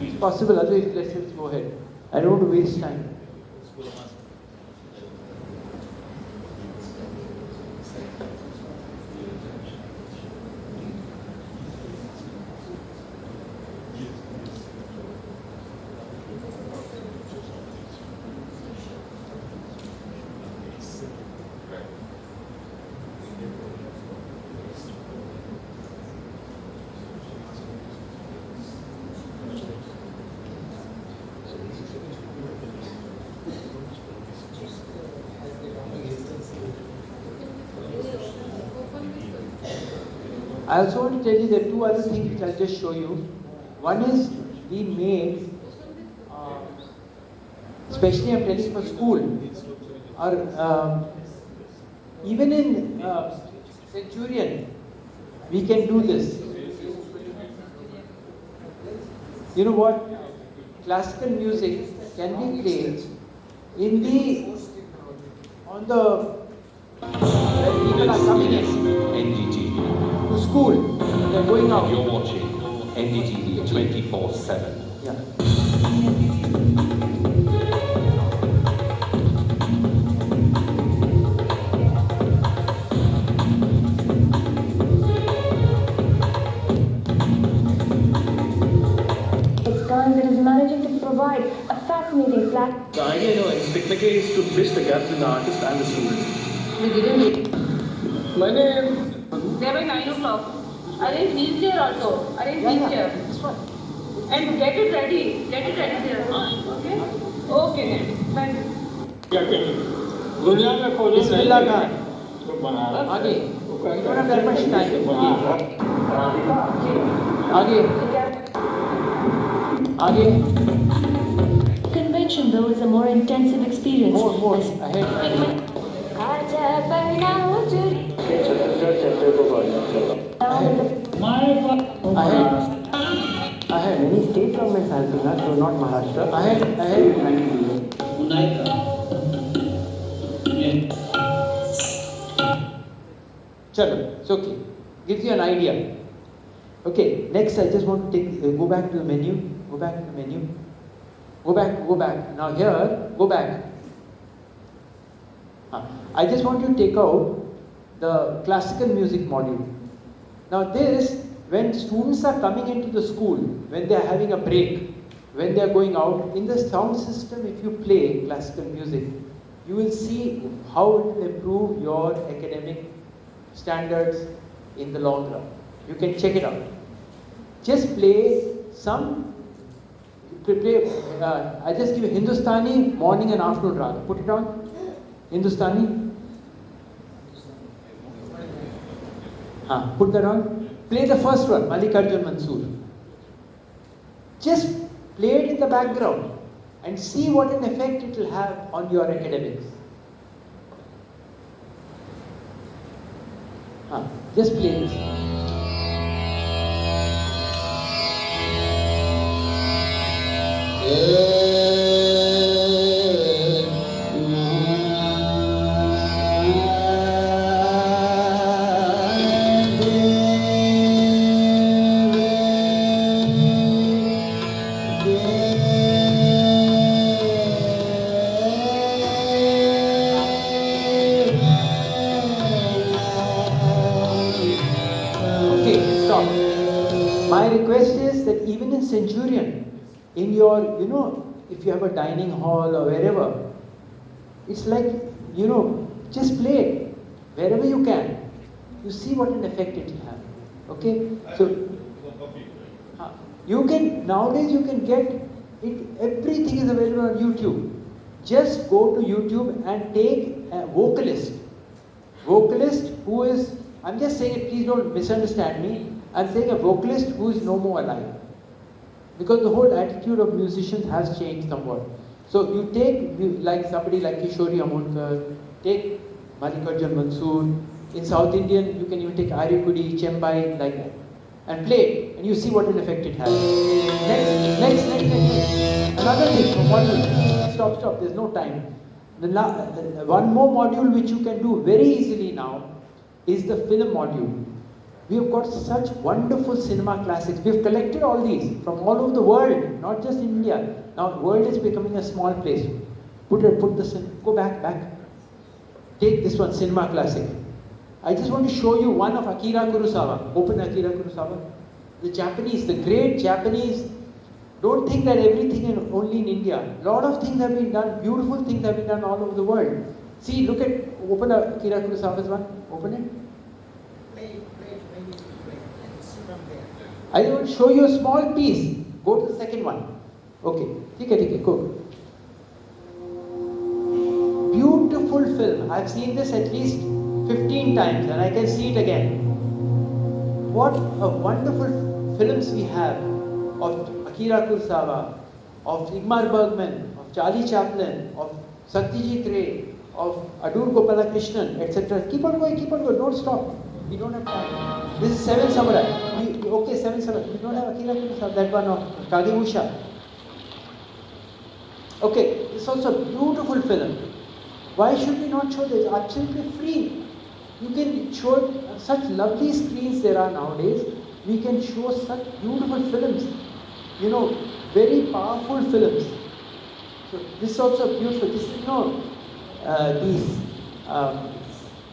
It's possible, otherwise let's go ahead. I don't want to waste time. I also want to tell you there are two other things which I'll just show you. One is we made, especially I'm telling for school, or even in Centurion, we can do this. You know what? Classical music can be played in the, on the, when people are coming in to school, they're going out. You're watching NDTV 24/7. Yeah. That is managing to provide a fascinating platform. The idea in Picnic is to bridge the gap between the artist and the student. My name. There by 9 o'clock. Arrange wheelchair also. Arrange wheelchair. And get it ready. Get it ready there. Okay? Okay then. Thank you. दुनिया में खोजो बिस्मिल्लाह खान तो बना रहा आगे you don't have that much time. आगे Convention though is a more intensive experience. more ahead. Ahead. Many state governments have been that, so not Maharashtra. Ahead. Chalo, it's okay. Gives you an idea. Okay, next I just want to take, go back to the menu. Go back to the menu. Go back. Now here, go back. I just want you to take out the classical music module. Now this, when students are coming into the school, when they are having a break, when they are going out, in the sound system if you play classical music, you will see how it will improve your academic standards in the long run. You can check it out. Just play some, I just give you Hindustani morning and afternoon raga. Put it on. Hindustani. Put that on. Play the first one, Mallikarjun Mansoor. Just play it in the background and see what an effect it will have on your academics. Just play this. My request is that even in Centurion, in your, if you have a dining hall or wherever, it's like, just play it wherever you can. You see what an effect it will have. Okay? So, nowadays you can get it, everything is available on YouTube. Just go to YouTube and take a vocalist who is, I'm just saying it, please don't misunderstand me. I'm saying a vocalist who is no more alive. Because the whole attitude of musicians has changed somewhat. So you take like somebody like Kishori Amolkar, take Mallikarjun Mansoor. In South Indian, you can even take Arikudi, Chembai, like that. And play it, and you see what an effect it has. Next. Another thing, module. Stop, there's no time. One more module which you can do very easily now is the film module. We have got such wonderful cinema classics. We have collected all these from all over the world, not just in India. Now, the world is becoming a small place. Put this in. Go back. Take this one, cinema classic. I just want to show you one of Akira Kurosawa. Open Akira Kurosawa. The Japanese, the great Japanese. Don't think that everything is only in India. A lot of things have been done. Beautiful things have been done all over the world. See, look at. Open Akira Kurosawa's one. Open it. I will show you a small piece. Go to the second one. Okay. Take it. Go. Beautiful film. I've seen this at least 15 times and I can see it again. What a wonderful films we have of Akira Kurosawa, of Ingmar Bergman, of Charlie Chaplin, of Satyajit Ray, of Adur Gopalakrishnan, etc. Keep on going. Don't stop. We don't have time. This is Seven Samurai. Okay, Seven Samurai. We don't have Akira Kurosawa. That one of Kagemusha. Okay, it's also a beautiful film. Why should we not show this? Absolutely free. You can show such lovely screens there are nowadays. We can show such beautiful films. Very powerful films. So this is also beautiful. This is these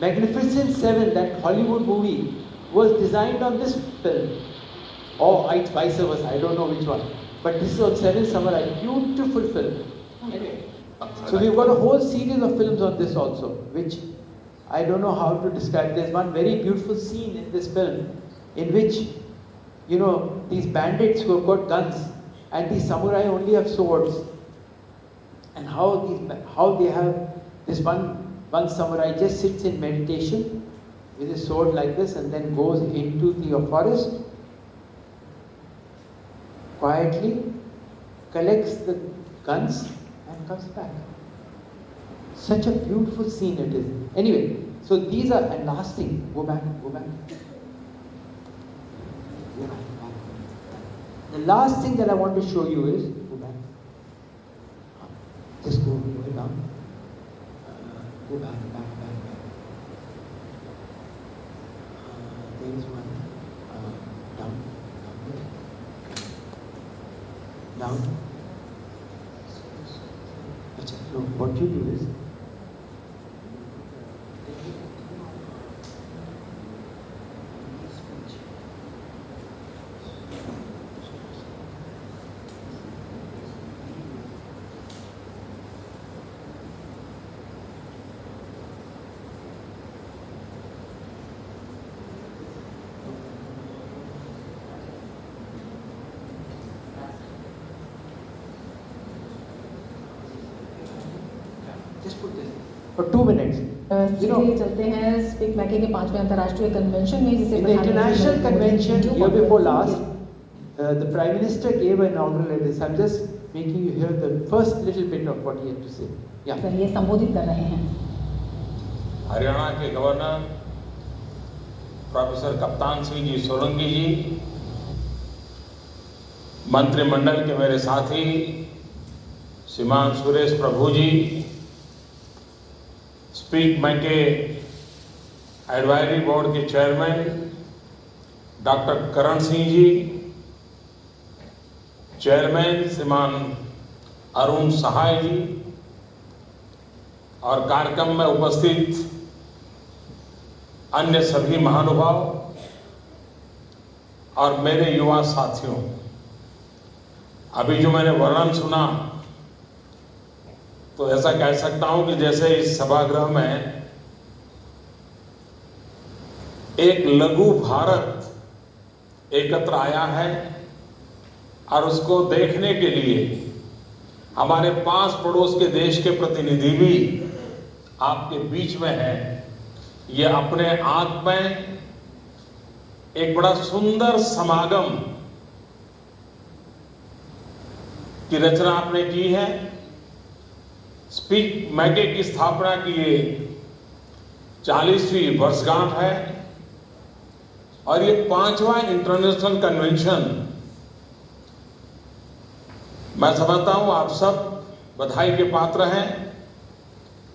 Magnificent Seven, that Hollywood movie, was designed on this film. Or it's vice versa, I don't know which one. But this is on Seven Samurai, beautiful film. Anyway, so we've got a whole series of films on this also, which I don't know how to describe. There's one very beautiful scene in this film in which, these bandits who have got guns and these samurai only have swords. And how they have this one samurai just sits in meditation with his sword like this and then goes into the forest quietly, collects the guns and comes back. Such a beautiful scene it is. Anyway, so these are, and last thing, go back. The last thing that I want to show you is, go back. Just go down. Go back. There is one. Down. No, what you do is, just put this for 2 minutes. सीधे चलते हैं speak मैके के 5वें अंतर्राष्ट्रीय convention में, जिसे In the international convention year before last, the Prime Minister gave an inaugural address. I'm just making you hear the first little bit of what he had to say. Yeah. ये संबोधित कर रहे हैं। हरियाणा के governor professor Kaptan Singh ji Solanki जी, मंत्रिमंडल के मेरे साथी श्रीमान सुरेश प्रभु जी, स्पीक मैके एडवाइजरी बोर्ड के chairman doctor Karan Singh ji, chairman श्रीमान अरुण सहाय जी, और कार्यक्रम में उपस्थित अन्य सभी महानुभाव और मेरे युवा साथियों, अभी जो मैंने वर्णन सुना तो ऐसा कह सकता हूं कि जैसे इस सभागृह में एक लघु भारत एकत्र आया है और उसको देखने के लिए हमारे पास पड़ोस के देश के प्रतिनिधि भी आपके बीच में हैं। ये अपने आप में एक बड़ा सुंदर समागम की रचना आपने की है। स्पीक मैके की स्थापना की ये 40वीं वर्षगांठ है और ये 5वां इंटरनेशनल कन्वेंशन। मैं समझता हूं आप सब बधाई के पात्र हैं।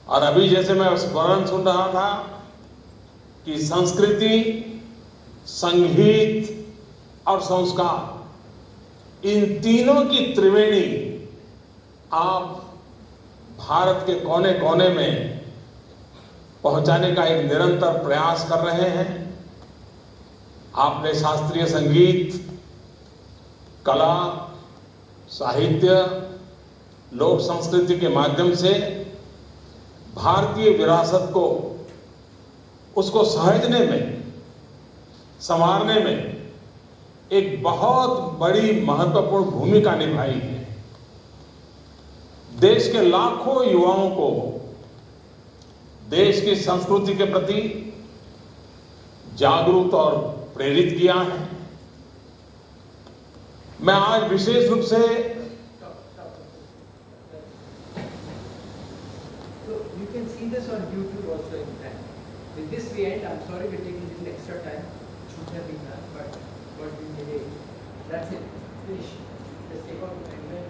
और अभी जैसे मैं वर्णन सुन रहा था कि संस्कृति, संगीत और संस्कार, इन तीनों की त्रिवेणी आप भारत के कोने कोने में पहुंचाने का एक निरंतर प्रयास कर रहे हैं। आपने शास्त्रीय संगीत, कला, साहित्य, लोक संस्कृति के माध्यम से भारतीय विरासत को, उसको सहेजने में, संवारने में एक बहुत बड़ी महत्वपूर्ण भूमिका निभाई है। देश के लाखों युवाओं को देश की संस्कृति के प्रति जागरूक और प्रेरित किया है। मैं आज विशेष रूप से You can see this on YouTube also in time. With this we end. I'm sorry we're taking a little extra time. It should have been done, but we made it. That's it. Finish. Let's take out and then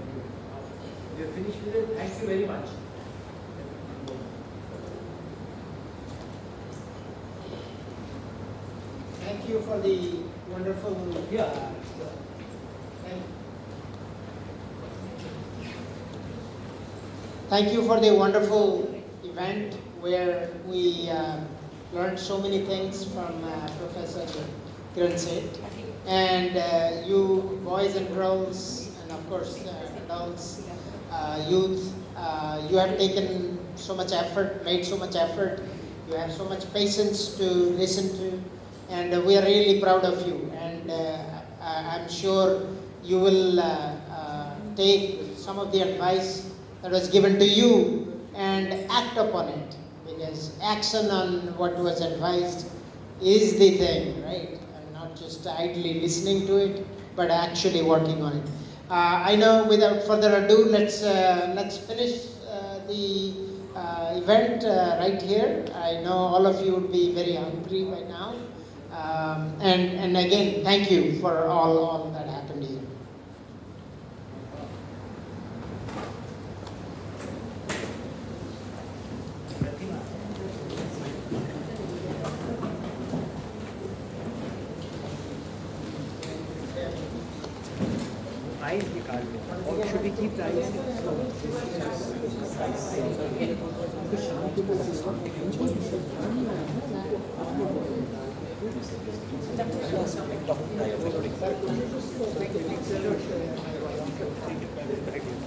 we are finished with it. Thank you very much. Thank you for the wonderful. Thank you for the wonderful event where we learned so many things from Professor Kiran Seth. And you boys and girls, and of course adults, youth, you have taken so much effort, made so much effort. You have so much patience to listen to, and we are really proud of you. And I'm sure you will take some of the advice that was given to you and act upon it, because action on what was advised is the thing, right? And not just idly listening to it, but actually working on it. I know without further ado, let's finish the event right here. I know all of you would be very hungry by now. And again, thank you for all that happened here. Eyes निकाल लो, or should we keep the eyes? Thank you.